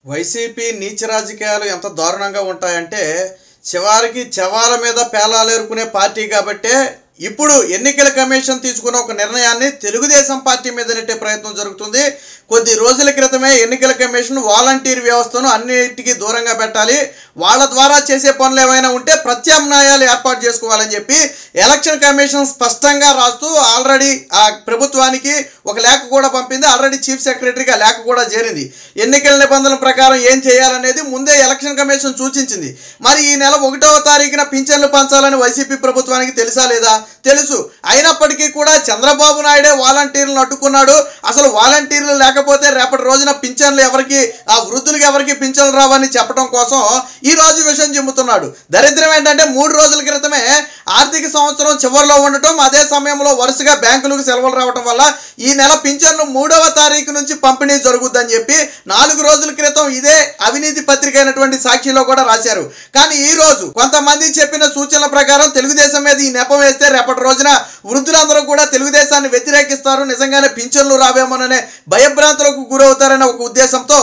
YCP నీచ రాజకీయాలు ఎంత దారుణంగా ఉంటాయంటే చివరికి శవాల మీద పేలాలేరుకునే పార్టీ కాబట్టే ఇప్పుడు ఎన్నికల కమిషన్ తీసుకున్న ఒక నిర్ణయాన్ని తెలుగుదేశం పార్టీ మీద నెట్టే ప్రయత్నం జరుగుతుంది. కొద్ది రోజుల క్రితమే ఎన్నికల కమిషన్ వాలంటీర్ వ్యవస్థను అన్నిటికీ దూరంగా పెట్టాలి, వాళ్ళ ద్వారా చేసే పనులు ఏమైనా ఉంటే ప్రత్యామ్నాయాలు ఏర్పాటు చేసుకోవాలని చెప్పి ఎలక్షన్ కమిషన్ స్పష్టంగా రాస్తూ ఆల్రెడీ ఆ ప్రభుత్వానికి ఒక లేఖ కూడా పంపింది. ఆల్రెడీ చీఫ్ సెక్రటరీగా లేఖ కూడా చేరింది. ఎన్నికల నిబంధనల ప్రకారం ఏం చేయాలనేది ముందే ఎలక్షన్ కమిషన్ సూచించింది. మరి ఈ నెల 1వ తారీఖున పింఛన్లు పంచాలని వైసీపీ ప్రభుత్వానికి తెలుసా లేదా? తెలుసు. అయినప్పటికీ కూడా చంద్రబాబు నాయుడే వాలంటీర్లను అడ్డుకున్నాడు. అసలు వాలంటీర్లు లేకపోతే రేపటి రోజున పింఛన్లు ఎవరికి, ఆ వృద్ధులకు ఎవరికి పింఛన్లు రావని చెప్పడం కోసం ఈ రోజు విషయం చెబుతున్నాడు. దరిద్రం ఏంటంటే 3 రోజుల క్రితమే ఆర్థిక సంవత్సరం చివరిలో ఉండటం, అదే సమయంలో వరుసగా బ్యాంకులకు సెలవులు రావడం వల్ల ఈ నెల పింఛన్లు 3వ తారీఖు నుంచి పంపిణీ జరుగుద్దని చెప్పి 4 రోజుల క్రితం ఇదే అవినీతి పత్రిక అయినటువంటి సాక్షిలో కూడా రాశారు. కానీ ఈ రోజు కొంతమంది చెప్పిన సూచనల ప్రకారం తెలుగుదేశం మీద ఈ నెపం వేస్తే రేపటి రోజున వృద్ధులందరూ కూడా తెలుగుదేశాన్ని వ్యతిరేకిస్తారు, నిజంగానే పింఛన్లు రావేమోననే భయభ్రాంతులకు గురవుతారనే ఒక ఉద్దేశంతో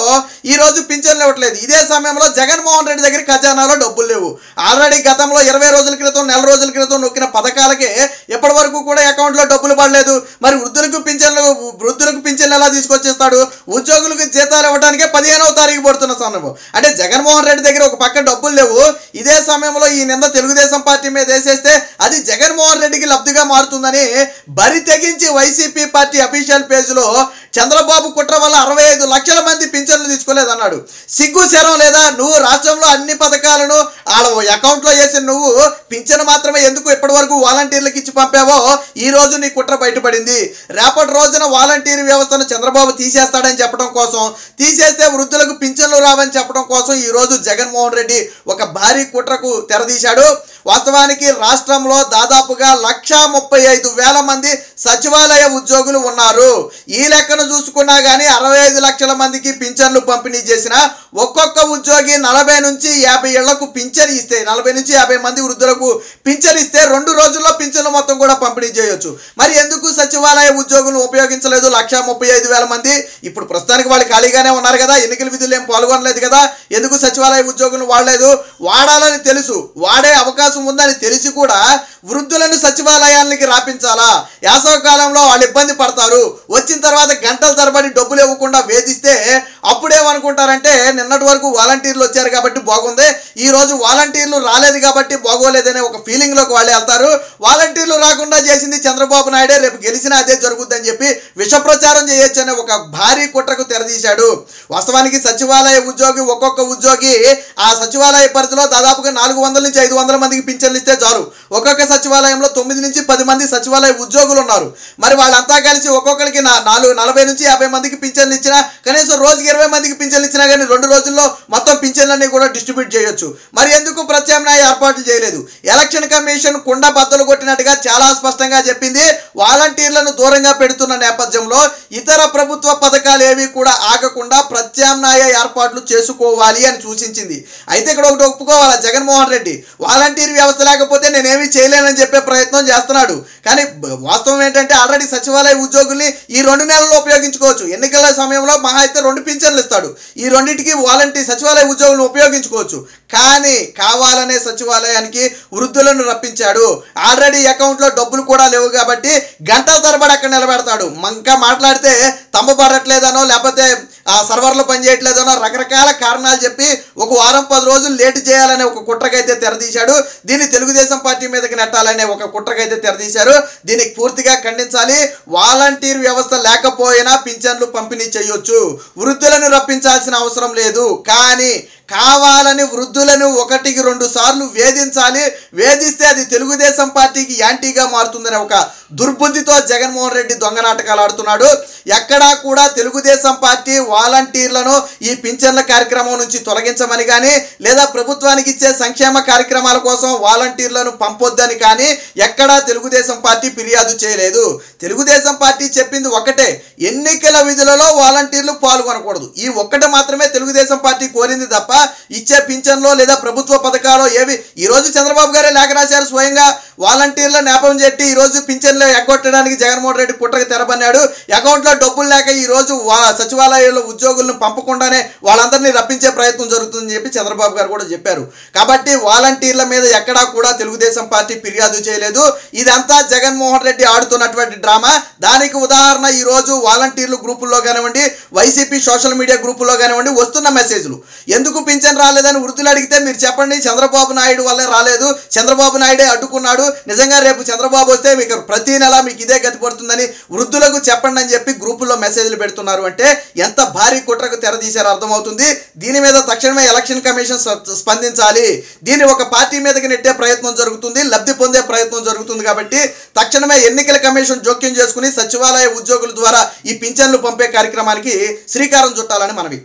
ఈ రోజు పింఛన్లు ఇవ్వట్లేదు. ఇదే సమయంలో జగన్మోహన్ రెడ్డి దగ్గర ఖజానాలో డబ్బులు లేవు. ఆల్రెడీ గతంలో 20 రోజుల క్రితం, నెల రోజుల క్రితం నొక్కిన పథకాలకే ఇప్పటి వరకు కూడా అకౌంట్లో డబ్బులు పడలేదు. మరి వృద్ధులకు పింఛన్లు ఎలా తీసుకొచ్చేస్తాడు? ఉద్యోగులకు జీతాలు ఇవ్వడానికే 15వ తారీఖు పడుతున్న సందర్భం. అంటే జగన్మోహన్ రెడ్డి దగ్గర ఒక పక్క డబ్బులు లేవు, ఇదే సమయంలో ఈ నింద తెలుగుదేశం పార్టీ మీద వేసేస్తే అది జగన్మోహన్ రెడ్డికి లబ్ధిగా మారుతుందని బరి తెగించి వైసీపీ పార్టీ అఫీషియల్ పేజ్లో చంద్రబాబు కుట్ర వల్ల 65 లక్షల మంది పింఛన్లు తీసుకోలేదన్నాడు. సిగ్గు శరం లేదా? నువ్వు రాష్ట్రంలో అన్ని పథకాలను వాళ్ళ అకౌంట్లో వేసి నువ్వు పింఛను మాత్రమే ఎందుకు ఇప్పటి వరకు వాలంటీర్లకు ఇచ్చి పంపావో ఈ రోజు నీ కుట్ర బయటపడింది. రేపటి రోజున వాలంటీర్ వ్యవస్థను చంద్రబాబు తీసేస్తాడని చెప్పడం కోసం, తీసేస్తే వృద్ధులకు పింఛన్లు రావని చెప్పడం కోసం ఈ రోజు జగన్మోహన్ రెడ్డి ఒక భారీ కుట్రకు తెరదీశాడు. వాస్తవానికి రాష్ట్రంలో దాదాపుగా 1,35,000 మంది సచివాలయ ఉద్యోగులు ఉన్నారు. ఈ లెక్కను చూసుకున్నా కానీ 65 లక్షల మందికి పింఛన్లు పంపిణీ చేసిన ఒక్కొక్క ఉద్యోగి 40 నుంచి 50 ఏళ్లకు పింఛన్ ఇస్తే, 40 నుంచి 50 మంది వృద్ధులకు పింఛన్ ఇస్తే 2 రోజుల్లో పింఛన్లు మొత్తం కూడా పంపిణీ చేయొచ్చు. మరి ఎందుకు సచివాలయ ఉద్యోగులు ఉపయోగించలేదు? 1,35,000 మంది ఇప్పుడు ప్రస్తుతానికి వాళ్ళు ఖాళీగానే ఉన్నారు కదా, ఎన్నికల విధులు ఏం పాల్గొనలేదు కదా, ఎందుకు సచివాలయ ఉద్యోగులు వాడలేదు? వాడాలని తెలుసు, వాడే అవకాశం ఉందని తెలిసి కూడా వృద్ధులను సచివాలయానికి రాపించాలా? యాసవకాలంలో వాళ్ళు ఇబ్బంది పడతారు, వచ్చిన తర్వాత గంటల తరబడి డబ్బులు ఇవ్వకుండా వేధిస్తే అప్పుడేమనుకుంటారంటే నిన్నటి వరకు వాలంటీర్లు వచ్చారు కాబట్టి బాగుంది, ఈ రోజు వాలంటీర్లు రాలేదు కాబట్టి బాగోలేదనే ఒక ఫీలింగ్లోకి వాళ్ళు వెళ్తారు. వాలంటీర్లు రాకుండా చేసింది చంద్రబాబు నాయుడే, రేపు గెలిచినా అదే జరుగుద్దని చెప్పి విష ప్రచారం చేయొచ్చు అనే ఒక భారీ కుట్రకు తెరదీశాడు. వాస్తవానికి సచివాలయ ఉద్యోగి, ఒక్కొక్క ఉద్యోగి ఆ సచివాలయ పరిధిలో దాదాపుగా 400 నుంచి 500 మందికి పింఛన్లు ఇస్తే చాలు. ఒక్కొక్క సచివాలయంలో 9 నుంచి 10 మంది సచివాలయ ఉద్యోగులు ఉన్నారు. మరి వాళ్ళంతా కలిసి ఒక్కొక్కరికి 40 నుంచి 50 మందికి పింఛన్లు ఇచ్చినా, కనీసం రోజుకి 20 మందికి పింఛన్లు ఇచ్చినా కానీ 2 రోజుల్లో మొత్తం పింఛన్లన్నీ కూడా డిస్ట్రిబ్యూట్ చేయొచ్చు. మరి ఎందుకు ప్రత్యామ్నాయ ఏర్పాట్లు చేయలేదు? ఎలక్షన్ కమిషన్ కుండ బద్దలు కొట్టినట్టుగా చాలా స్పష్టంగా చెప్పింది. వాలంటీర్లను దూరంగా పెడుతున్న నేపథ్యంలో ఇతర ప్రభుత్వ పథకాలు ఏవి కూడా ఆగకుండా ప్రత్యామ్నాయ ఏర్పాట్లు చేసుకోవాలి అని సూచించింది. అయితే ఇక్కడ ఒకటి ఒప్పుకోవాలి, జగన్మోహన్ రెడ్డి వాలంటీర్ వ్యవస్థ లేకపోతే నేనేమీ చేయలేనని చెప్పే ప్రయత్నం చేస్తున్నాడు. కానీ వాస్తవం ఏంటంటే ఆల్రెడీ సచివాలయ ఉద్యోగుల్ని ఈ 2 నెలల్లో ఉపయోగించుకోవచ్చు. ఎన్నికల సమయంలో మహా అయితే 2 పింఛన్లు ఇస్తాడు, ఈ రెండింటికి సచివాలయ ఉద్యోగులను ఉపయోగించుకోవచ్చు. కానీ కావాలనే సచివాలయానికి వృద్ధులను రప్పించాడు. ఆల్రెడీ అకౌంట్లో డబ్బులు కూడా లేవు కాబట్టి గంటల తరబడి అక్కడ నిలబెడతాడు. ఇంకా మాట్లాడితే తంబపడట్లేదనో లేకపోతే ఆ సర్వర్లు పనిచేయట్లేదనో రకరకాల కారణాలు చెప్పి ఒక వారం 10 రోజులు లేటు చేయాలనే ఒక కుట్రకైతే తెరదీశాడు. దీన్ని తెలుగుదేశం పార్టీ మీదకి నెట్టాలనే ఒక కుట్రకైతే తెరదీశారు. దీనికి పూర్తిగా ఖండించాలి. వాలంటీర్ వ్యవస్థ లేకపోయినా పింఛన్లు పంపిణీ చేయొచ్చు, వృద్ధులను రప్పించాల్సిన అవసరం లేదు. కానీ కావాలని వృద్ధులను 1కి 2 సార్లు వేధించాలి, వేధిస్తే అది తెలుగుదేశం పార్టీకి యాంటీగా మారుతుందనే ఒక దుర్బుద్ధితో జగన్మోహన్ రెడ్డి దొంగ నాటకాలు ఆడుతున్నాడు. ఎక్కడా కూడా తెలుగుదేశం పార్టీ వాలంటీర్లను ఈ పింఛన్ల కార్యక్రమం నుంచి తొలగించమని కానీ, లేదా ప్రభుత్వానికి ఇచ్చే సంక్షేమ కార్యక్రమాల కోసం వాలంటీర్లను పంపొద్దని కానీ ఎక్కడా తెలుగుదేశం పార్టీ ఫిర్యాదు చేయలేదు. తెలుగుదేశం పార్టీ చెప్పింది ఒకటే, ఎన్నికల విధులలో వాలంటీర్లు పాల్గొనకూడదు. ఈ ఒక్కటి మాత్రమే తెలుగుదేశం పార్టీ కోరింది తప్ప ఇచ్చే పింఛన్లో లేదా ప్రభుత్వ పథకాలు ఏవి. ఈరోజు చంద్రబాబు గారే లేఖ రాశారు స్వయంగా, వాలంటీర్ల నేపం చెట్టి ఈరోజు పింఛన్లు ఎగ్గొట్టడానికి జగన్మోహన్ రెడ్డి కుట్రకి తెరబన్నాడు. అకౌంట్లో డబ్బులు లేక ఈరోజు సచివాలయంలో ఉద్యోగులను పంపకుండానే వాళ్ళందరినీ రప్పించే ప్రయత్నం జరుగుతుందని చెప్పి చంద్రబాబు గారు కూడా చెప్పారు. కాబట్టి వాలంటీర్ల మీద ఎక్కడా కూడా తెలుగుదేశం పార్టీ ఫిర్యాదు చేయలేదు. ఇదంతా జగన్మోహన్ రెడ్డి ఆడుతున్నటువంటి డ్రామా. దానికి ఉదాహరణ ఈరోజు వాలంటీర్లు గ్రూపుల్లో కానివ్వండి, వైసీపీ సోషల్ మీడియా గ్రూపుల్లో కానివ్వండి వస్తున్న మెసేజ్లు. ఎందుకు పింఛన్ రాలేదని వృద్ధులు అడిగితే మీరు చెప్పండి, చంద్రబాబు నాయుడు వల్లే రాలేదు, చంద్రబాబు నాయుడే అడ్డుకున్నాడు, నిజంగా రేపు చంద్రబాబు వస్తే మీకు ప్రతి నెల మీకు ఇదే గతి పడుతుందని వృద్ధులకు చెప్పండి అని చెప్పి గ్రూపుల్లో మెసేజ్లు పెడుతున్నారు. అంటే ఎంత భారీ కుట్రకు తెరదీశారో అర్థమవుతుంది. దీని మీద తక్షణమే ఎలక్షన్ కమిషన్ స్పందించాలి. దీన్ని ఒక పార్టీ మీదకి నెట్టే ప్రయత్నం జరుగుతుంది, లబ్ధి పొందే ప్రయత్నం జరుగుతుంది. కాబట్టి తక్షణమే ఎన్నికల కమిషన్ జోక్యం చేసుకుని సచివాలయ ఉద్యోగుల ద్వారా ఈ పింఛన్లు పంపే కార్యక్రమానికి శ్రీకారం చుట్టాలని మనవి.